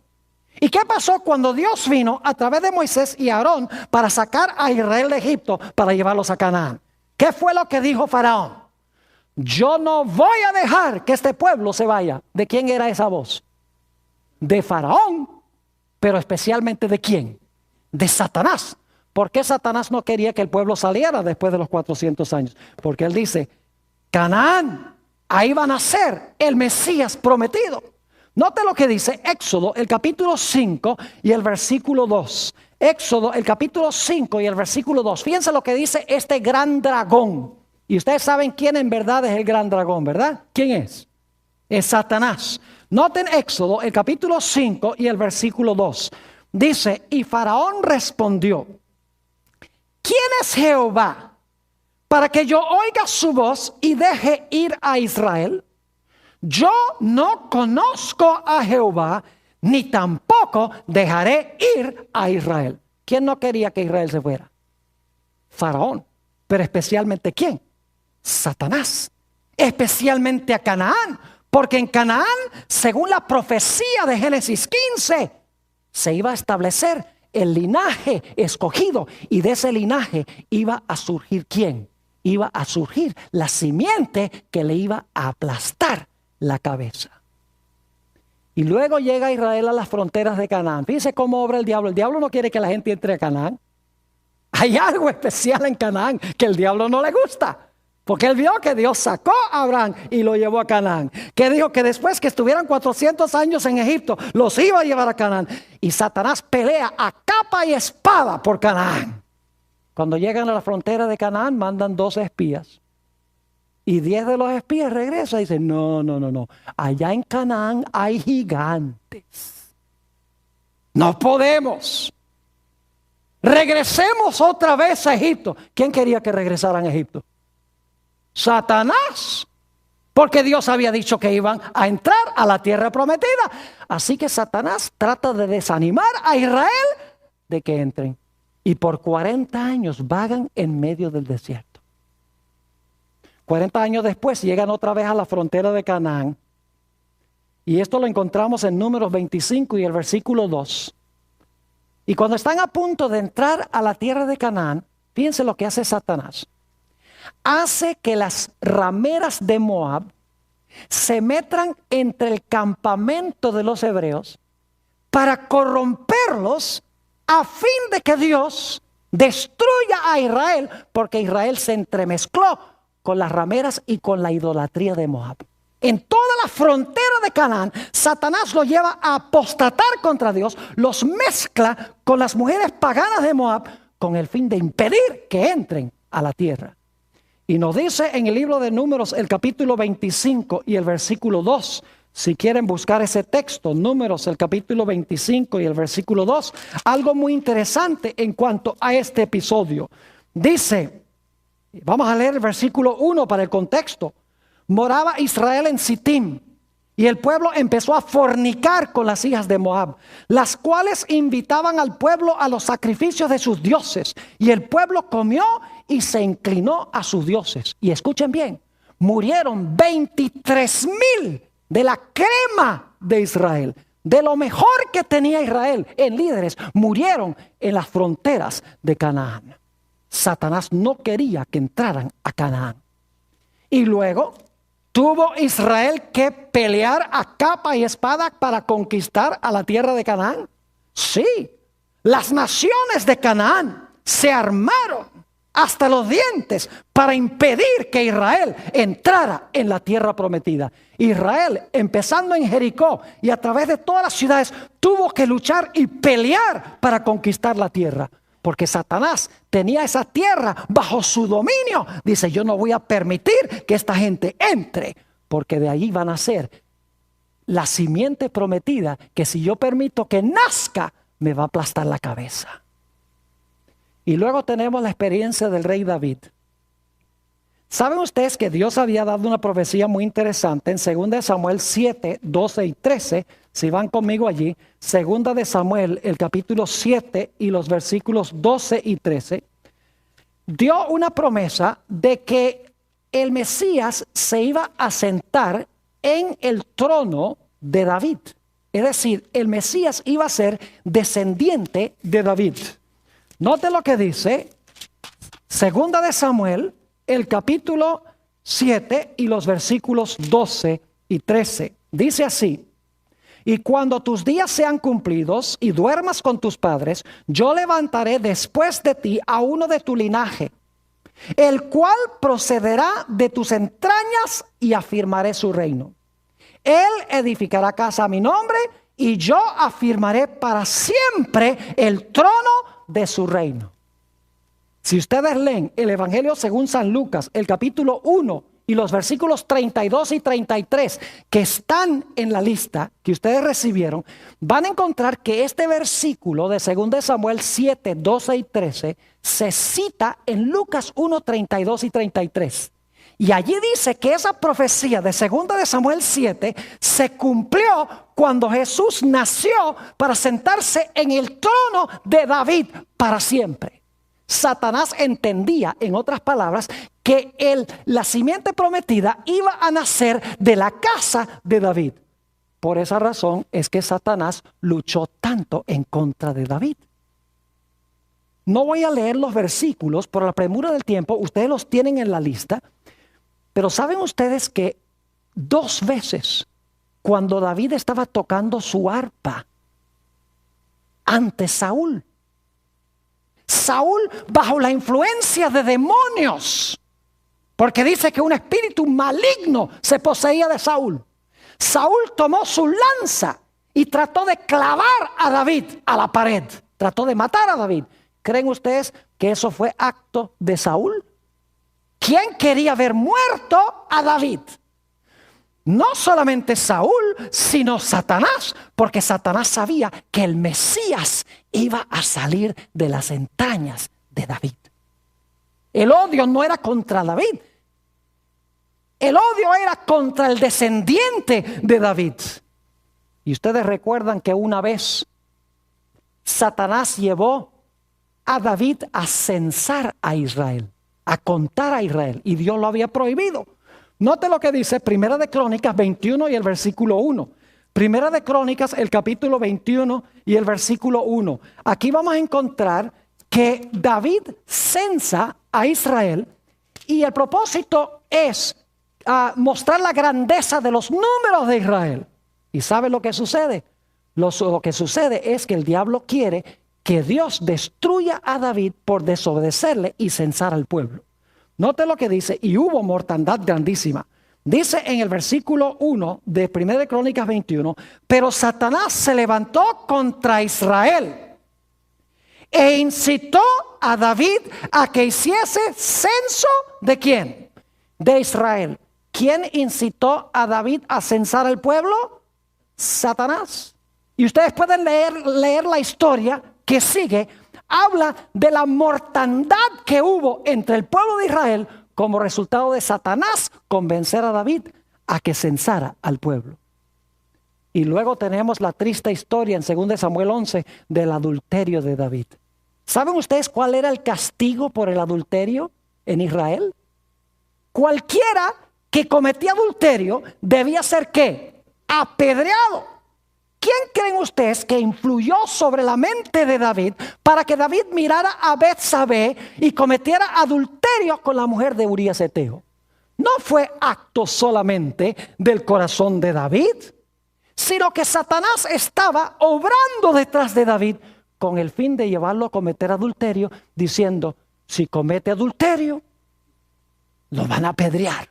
¿Y qué pasó cuando Dios vino a través de Moisés y Aarón para sacar a Israel de Egipto para llevarlos a Canaán? ¿Qué fue lo que dijo Faraón? Yo no voy a dejar que este pueblo se vaya. ¿De quién era esa voz? De Faraón, pero especialmente ¿de quién? De Satanás. ¿Por qué Satanás no quería que el pueblo saliera después de los 400 años? Porque él dice, Canaán, ahí va a nacer el Mesías prometido. Note lo que dice Éxodo, el capítulo 5 y el versículo 2. Éxodo, el capítulo 5 y el versículo 2. Fíjense lo que dice este gran dragón. Y ustedes saben quién en verdad es el gran dragón, ¿verdad? ¿Quién es? Es Satanás. Noten Éxodo, el capítulo 5 y el versículo 2. Dice, y Faraón respondió, ¿quién es Jehová para que yo oiga su voz y deje ir a Israel? Yo no conozco a Jehová, ni tampoco dejaré ir a Israel. ¿Quién no quería que Israel se fuera? Faraón. Pero especialmente ¿quién? Satanás. Especialmente a Canaán. Porque en Canaán, según la profecía de Génesis 15, se iba a establecer el linaje escogido. Y de ese linaje iba a surgir ¿quién? Iba a surgir la simiente que le iba a aplastar la cabeza. Y luego llega Israel a las fronteras de Canaán. Fíjense cómo obra el diablo. El diablo no quiere que la gente entre a Canaán. Hay algo especial en Canaán que el diablo no le gusta. Porque él vio que Dios sacó a Abraham y lo llevó a Canaán. Que dijo que después que estuvieran 400 años en Egipto, los iba a llevar a Canaán. Y Satanás pelea a capa y espada por Canaán. Cuando llegan a la frontera de Canaán, mandan 12 espías. Y 10 de los espías regresan y dicen, no. Allá en Canaán hay gigantes. No podemos. Regresemos otra vez a Egipto. ¿Quién quería que regresaran a Egipto? Satanás. Porque Dios había dicho que iban a entrar a la tierra prometida. Así que Satanás trata de desanimar a Israel de que entren. Y por 40 años vagan en medio del desierto. 40 años después llegan otra vez a la frontera de Canaán. Y esto lo encontramos en Números 25 y el versículo 2. Y cuando están a punto de entrar a la tierra de Canaán, fíjense lo que hace Satanás. Hace que las rameras de Moab se metan entre el campamento de los hebreos para corromperlos a fin de que Dios destruya a Israel, porque Israel se entremezcló con las rameras y con la idolatría de Moab. En toda la frontera de Canaán, Satanás lo lleva a apostatar contra Dios, los mezcla con las mujeres paganas de Moab con el fin de impedir que entren a la tierra. Y nos dice en el libro de Números, el capítulo 25 y el versículo 2, si quieren buscar ese texto, Números, el capítulo 25 y el versículo 2, algo muy interesante en cuanto a este episodio. Dice, vamos a leer el versículo 1 para el contexto. Moraba Israel en Sitim y el pueblo empezó a fornicar con las hijas de Moab, las cuales invitaban al pueblo a los sacrificios de sus dioses. Y el pueblo comió y se inclinó a sus dioses. Y escuchen bien, murieron 23,000 de la crema de Israel. De lo mejor que tenía Israel en líderes, murieron en las fronteras de Canaán. Satanás no quería que entraran a Canaán. Y luego tuvo Israel que pelear a capa y espada para conquistar a la tierra de Canaán. Sí, las naciones de Canaán se armaron hasta los dientes para impedir que Israel entrara en la tierra prometida. Israel, empezando en Jericó y a través de todas las ciudades, tuvo que luchar y pelear para conquistar la tierra. Porque Satanás tenía esa tierra bajo su dominio. Dice, yo no voy a permitir que esta gente entre, porque de allí van a ser la simiente prometida, que si yo permito que nazca, me va a aplastar la cabeza. Y luego tenemos la experiencia del rey David. ¿Saben ustedes que Dios había dado una profecía muy interesante en 2 Samuel 7, 12 y 13? Si van conmigo allí, segunda de Samuel, el capítulo 7 y los versículos 12 y 13, dio una promesa de que el Mesías se iba a sentar en el trono de David. Es decir, el Mesías iba a ser descendiente de David. Note lo que dice segunda de Samuel, el capítulo 7 y los versículos 12 y 13. Dice así: y cuando tus días sean cumplidos y duermas con tus padres, yo levantaré después de ti a uno de tu linaje, el cual procederá de tus entrañas, y afirmaré su reino. Él edificará casa a mi nombre, y yo afirmaré para siempre el trono de su reino. Si ustedes leen el Evangelio según San Lucas, el capítulo 1 y los versículos 32 y 33 que están en la lista que ustedes recibieron, van a encontrar que este versículo de 2 de Samuel 7, 12 y 13 se cita en Lucas 1, 32 y 33. Y allí dice que esa profecía de 2 de Samuel 7 se cumplió cuando Jesús nació para sentarse en el trono de David para siempre. Satanás entendía, en otras palabras, que la simiente prometida iba a nacer de la casa de David. Por esa razón es que Satanás luchó tanto en contra de David. No voy a leer los versículos por la premura del tiempo, ustedes los tienen en la lista, pero ¿saben ustedes que 2 veces cuando David estaba tocando su arpa ante Saúl, bajo la influencia de demonios, porque dice que un espíritu maligno se poseía de Saúl, Saúl tomó su lanza y trató de clavar a David a la pared, trató de matar a David? ¿Creen ustedes que eso fue acto de Saúl? ¿Quién quería ver muerto a David? No solamente Saúl, sino Satanás, porque Satanás sabía que el Mesías iba a salir de las entrañas de David. El odio no era contra David, el odio era contra el descendiente de David. Y ustedes recuerdan que una vez Satanás llevó a David a censar a Israel, a contar a Israel, y Dios lo había prohibido. Note lo que dice Primera de Crónicas 21 y el versículo 1. Primera de Crónicas, el capítulo 21 y el versículo 1. Aquí vamos a encontrar que David censa a Israel y el propósito es mostrar la grandeza de los números de Israel. ¿Y sabe lo que sucede? Lo que sucede es que el diablo quiere que Dios destruya a David por desobedecerle y censar al pueblo. Note lo que dice: y hubo mortandad grandísima. Dice en el versículo 1 de 1 de Crónicas 21, pero Satanás se levantó contra Israel e incitó a David a que hiciese censo ¿de quién? De Israel. ¿Quién incitó a David a censar al pueblo? Satanás. Y ustedes pueden leer la historia que sigue. Habla de la mortandad que hubo entre el pueblo de Israel como resultado de Satanás convencer a David a que censara al pueblo. Y luego tenemos la triste historia en 2 Samuel 11 del adulterio de David. ¿Saben ustedes cuál era el castigo por el adulterio en Israel? Cualquiera que cometía adulterio debía ser ¿qué? Apedreado. ¿Quién creen ustedes que influyó sobre la mente de David para que David mirara a Betsabé y cometiera adulterio con la mujer de Urías Eteo? No fue acto solamente del corazón de David, sino que Satanás estaba obrando detrás de David con el fin de llevarlo a cometer adulterio, diciendo: si comete adulterio, lo van a apedrear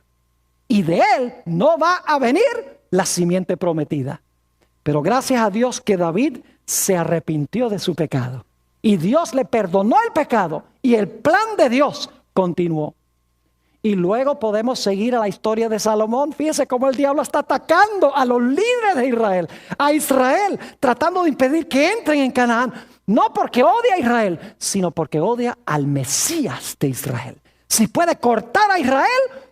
y de él no va a venir la simiente prometida. Pero gracias a Dios que David se arrepintió de su pecado y Dios le perdonó el pecado y el plan de Dios continuó. Y luego podemos seguir a la historia de Salomón. Fíjese cómo el diablo está atacando a los líderes de Israel, a Israel, tratando de impedir que entren en Canaán. No porque odia a Israel, sino porque odia al Mesías de Israel. Si puede cortar a Israel,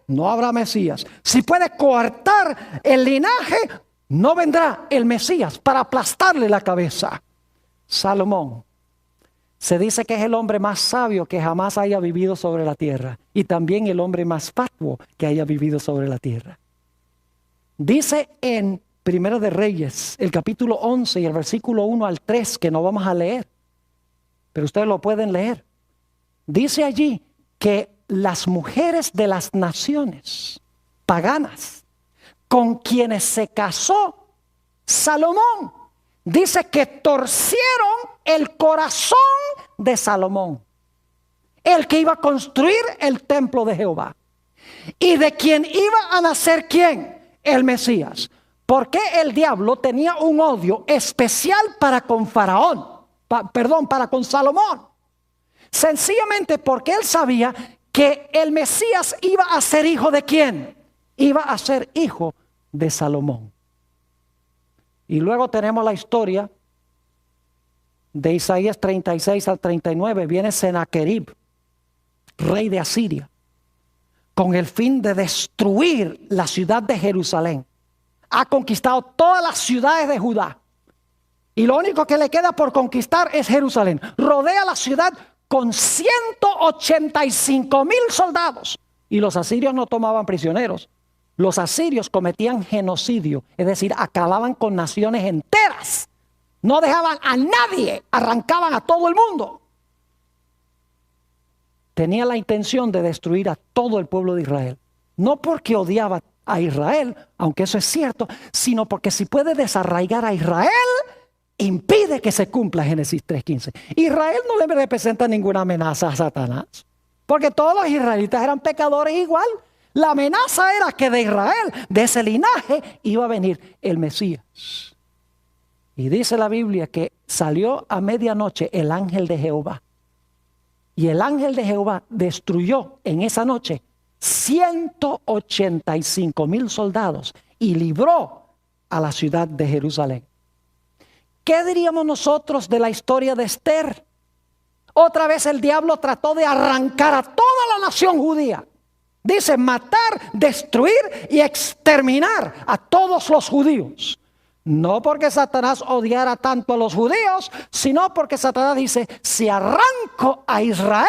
no habrá Mesías. Si puede coartar el linaje, no vendrá el Mesías para aplastarle la cabeza. Salomón se dice que es el hombre más sabio que jamás haya vivido sobre la tierra y también el hombre más fatuo que haya vivido sobre la tierra. Dice en Primera de Reyes, el capítulo 11 y el versículo 1 al 3, que no vamos a leer, pero ustedes lo pueden leer. Dice allí que las mujeres de las naciones paganas con quienes se casó Salomón, dice que torcieron el corazón de Salomón, el que iba a construir el templo de Jehová, y de quien iba a nacer ¿quién? El Mesías. ¿Por qué el diablo tenía un odio especial para con Faraón? Para con Salomón. Sencillamente porque él sabía que el Mesías iba a ser hijo de ¿quién? Iba a ser hijo de Salomón. Y luego tenemos la historia de Isaías 36 al 39. Viene Sennacherib, rey de Asiria, con el fin de destruir la ciudad de Jerusalén. Ha conquistado todas las ciudades de Judá. Y lo único que le queda por conquistar es Jerusalén. Rodea la ciudad con 185,000 soldados. Y los asirios no tomaban prisioneros. Los asirios cometían genocidio, es decir, acababan con naciones enteras. No dejaban a nadie, arrancaban a todo el mundo. Tenía la intención de destruir a todo el pueblo de Israel. No porque odiaba a Israel, aunque eso es cierto, sino porque si puede desarraigar a Israel, impide que se cumpla Génesis 3:15. Israel no le representa ninguna amenaza a Satanás, porque todos los israelitas eran pecadores igual. La amenaza era que de Israel, de ese linaje, iba a venir el Mesías. Y dice la Biblia que salió a medianoche el ángel de Jehová. Y el ángel de Jehová destruyó en esa noche 185,000 soldados y libró a la ciudad de Jerusalén. ¿Qué diríamos nosotros de la historia de Esther? Otra vez el diablo trató de arrancar a toda la nación judía. Dice matar, destruir y exterminar a todos los judíos. No porque Satanás odiara tanto a los judíos, sino porque Satanás dice, si arranco a Israel,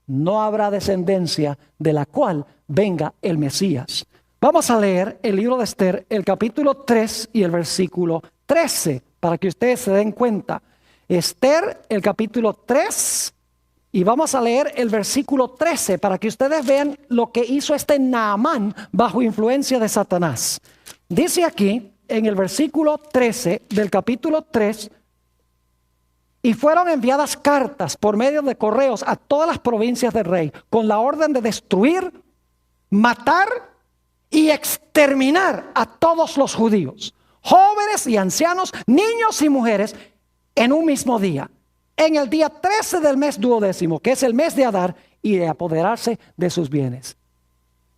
no habrá descendencia de la cual venga el Mesías. Vamos a leer el libro de Esther, el capítulo 3 y el versículo 13, para que ustedes se den cuenta. Esther, el capítulo 3, y vamos a leer el versículo 13, para que ustedes vean lo que hizo este Naamán bajo influencia de Satanás. Dice aquí, en el versículo 13 del capítulo 3, y fueron enviadas cartas por medio de correos a todas las provincias del rey, con la orden de destruir, matar y exterminar a todos los judíos, jóvenes y ancianos, niños y mujeres, en un mismo día, en el día 13 del mes 12º, que es el mes de Adar, y de apoderarse de sus bienes.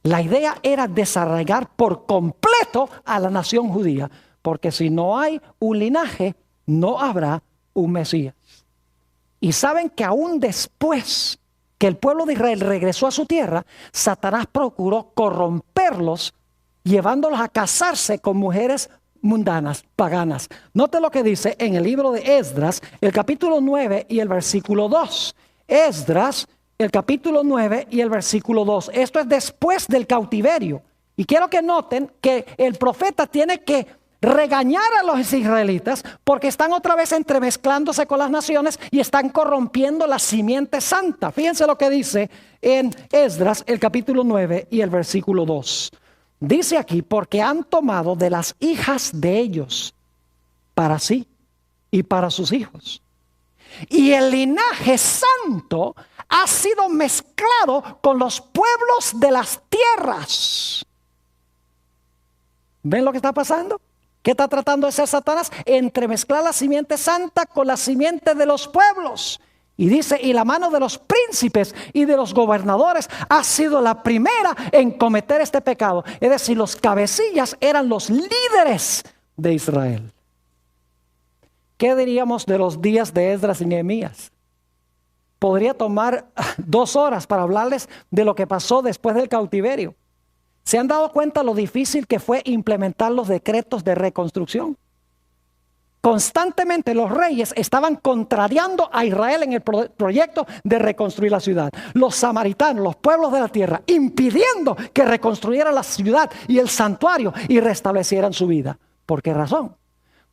La idea era desarraigar por completo a la nación judía, porque si no hay un linaje, no habrá un Mesías. Y saben que aún después que el pueblo de Israel regresó a su tierra, Satanás procuró corromperlos, llevándolos a casarse con mujeres mundanas, paganas. Note lo que dice en el libro de Esdras, el capítulo 9 y el versículo 2. Esdras, el capítulo 9 y el versículo 2. Esto es después del cautiverio. Y quiero que noten que el profeta tiene que regañar a los israelitas porque están otra vez entremezclándose con las naciones y están corrompiendo la simiente santa. Fíjense lo que dice en Esdras, el capítulo 9 y el versículo 2. Dice aquí, porque han tomado de las hijas de ellos para sí y para sus hijos. Y el linaje santo ha sido mezclado con los pueblos de las tierras. ¿Ven lo que está pasando? ¿Qué está tratando de hacer Satanás? Entremezclar la simiente santa con la simiente de los pueblos. Y dice, y la mano de los príncipes y de los gobernadores ha sido la primera en cometer este pecado. Es decir, los cabecillas eran los líderes de Israel. ¿Qué diríamos de los días de Esdras y Nehemías? Podría tomar 2 horas para hablarles de lo que pasó después del cautiverio. ¿Se han dado cuenta lo difícil que fue implementar los decretos de reconstrucción? Constantemente los reyes estaban contrariando a Israel en el proyecto de reconstruir la ciudad. Los samaritanos, los pueblos de la tierra, impidiendo que reconstruyera la ciudad y el santuario y restablecieran su vida. ¿Por qué razón?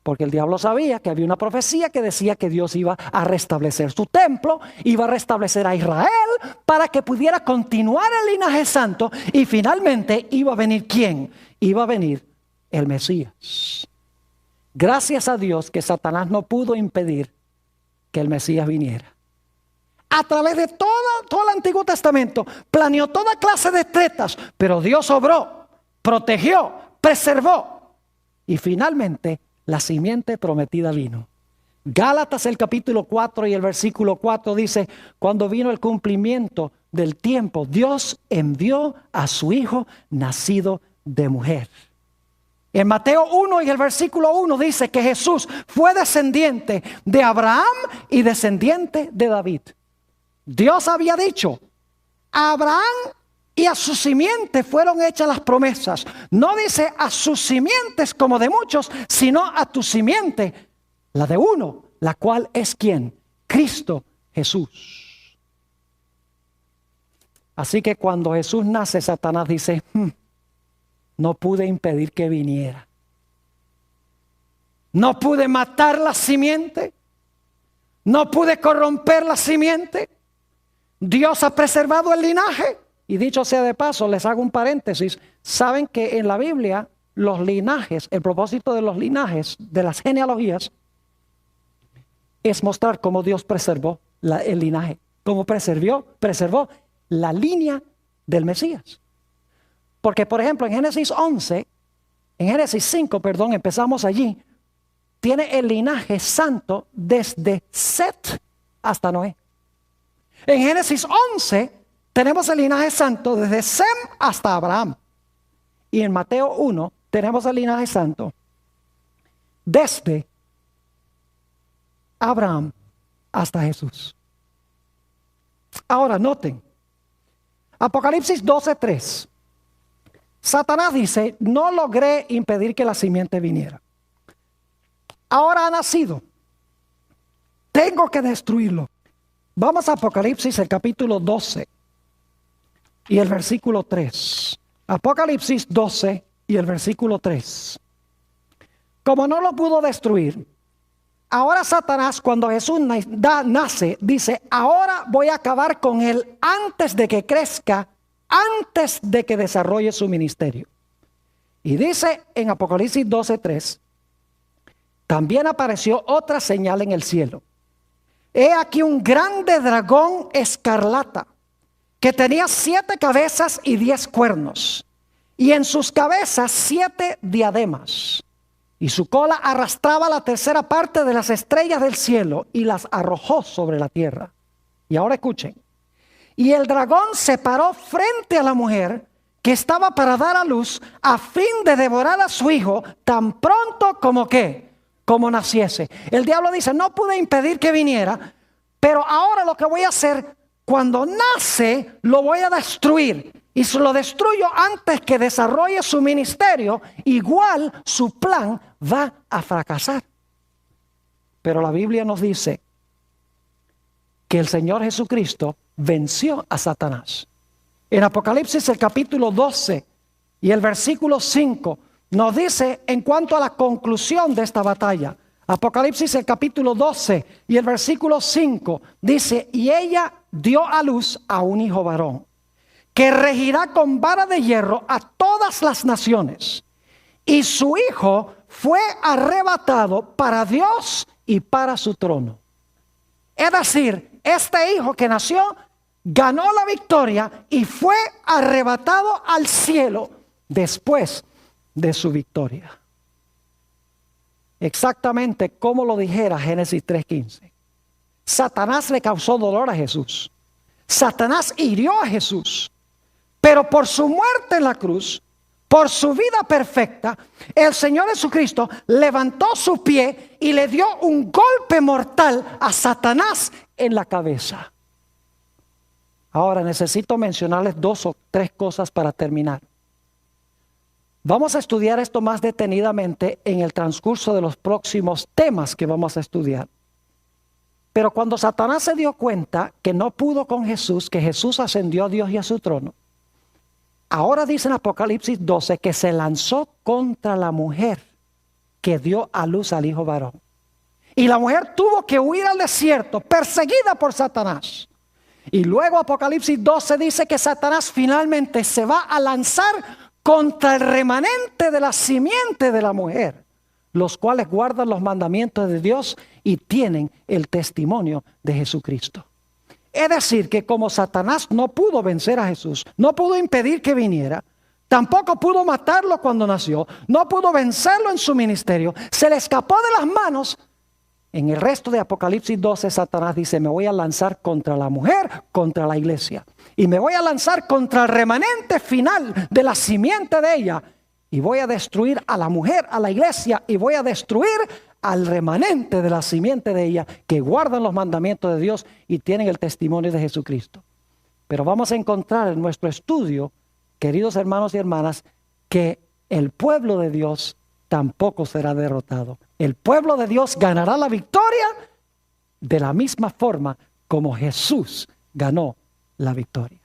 Porque el diablo sabía que había una profecía que decía que Dios iba a restablecer su templo, iba a restablecer a Israel para que pudiera continuar el linaje santo y finalmente iba a venir ¿quién? Iba a venir el Mesías. Gracias a Dios que Satanás no pudo impedir que el Mesías viniera. A través de todo el Antiguo Testamento planeó toda clase de tretas, pero Dios obró, protegió, preservó y finalmente la simiente prometida vino. Gálatas el capítulo 4 y el versículo 4 dice: cuando vino el cumplimiento del tiempo, Dios envió a su Hijo nacido de mujer. En Mateo 1 y el versículo 1 dice que Jesús fue descendiente de Abraham y descendiente de David. Dios había dicho: a Abraham y a su simiente fueron hechas las promesas. No dice a sus simientes como de muchos, sino a tu simiente, la de uno, la cual es ¿quién? Cristo Jesús. Así que cuando Jesús nace, Satanás dice: no pude impedir que viniera. No pude matar la simiente. No pude corromper la simiente. Dios ha preservado el linaje. Y dicho sea de paso, les hago un paréntesis. Saben que en la Biblia los linajes, el propósito de los linajes, de las genealogías, es mostrar cómo Dios preservó el linaje. Cómo preservó la línea del Mesías. Porque, por ejemplo, en Génesis 5, empezamos allí, tiene el linaje santo desde Set hasta Noé. En Génesis 11 tenemos el linaje santo desde Sem hasta Abraham. Y en Mateo 1 tenemos el linaje santo desde Abraham hasta Jesús. Ahora noten, Apocalipsis 12:3. Satanás dice: no logré impedir que la simiente viniera. Ahora ha nacido. Tengo que destruirlo. Vamos a Apocalipsis, el capítulo 12 y el versículo 3. Apocalipsis 12 y el versículo 3. Como no lo pudo destruir, ahora Satanás, cuando Jesús nace, dice: ahora voy a acabar con él antes de que crezca, antes de que desarrolle su ministerio. Y dice en Apocalipsis 12:3: también apareció otra señal en el cielo. He aquí un grande dragón escarlata, que tenía 7 cabezas y 10 cuernos, y en sus cabezas 7 diademas. Y su cola arrastraba la tercera parte de las estrellas del cielo y las arrojó sobre la tierra. Y ahora escuchen. Y el dragón se paró frente a la mujer que estaba para dar a luz, a fin de devorar a su hijo tan pronto como ¿qué? Como naciese. El diablo dice: no pude impedir que viniera, pero ahora lo que voy a hacer, cuando nace, lo voy a destruir. Y si lo destruyo antes que desarrolle su ministerio, igual su plan va a fracasar. Pero la Biblia nos dice que el Señor Jesucristo venció a Satanás. En Apocalipsis el capítulo 12 y el versículo 5 nos dice en cuanto a la conclusión de esta batalla. Apocalipsis el capítulo 12 y el versículo 5 dice: y ella dio a luz a un hijo varón, que regirá con vara de hierro a todas las naciones. Y su hijo fue arrebatado para Dios y para su trono. Es decir, este hijo que nació ganó la victoria y fue arrebatado al cielo después de su victoria. Exactamente como lo dijera Génesis 3:15. Satanás le causó dolor a Jesús. Satanás hirió a Jesús. Pero por su muerte en la cruz, por su vida perfecta, el Señor Jesucristo levantó su pie y le dio un golpe mortal a Satanás en la cabeza. Ahora necesito mencionarles 2 o 3 cosas para terminar. Vamos a estudiar esto más detenidamente en el transcurso de los próximos temas que vamos a estudiar. Pero cuando Satanás se dio cuenta que no pudo con Jesús, que Jesús ascendió a Dios y a su trono, ahora dice en Apocalipsis 12 que se lanzó contra la mujer que dio a luz al hijo varón. Y la mujer tuvo que huir al desierto, perseguida por Satanás. Y luego Apocalipsis 12 dice que Satanás finalmente se va a lanzar contra el remanente de la simiente de la mujer, los cuales guardan los mandamientos de Dios y tienen el testimonio de Jesucristo. Es decir, que como Satanás no pudo vencer a Jesús, no pudo impedir que viniera, tampoco pudo matarlo cuando nació, no pudo vencerlo en su ministerio, se le escapó de las manos. En el resto de Apocalipsis 12, Satanás dice, me voy a lanzar contra la mujer, contra la iglesia. Y me voy a lanzar contra el remanente final de la simiente de ella. Y voy a destruir a la mujer, a la iglesia, y voy a destruir al remanente de la simiente de ella, que guardan los mandamientos de Dios y tienen el testimonio de Jesucristo. Pero vamos a encontrar en nuestro estudio, queridos hermanos y hermanas, que el pueblo de Dios tampoco será derrotado. El pueblo de Dios ganará la victoria de la misma forma como Jesús ganó la victoria.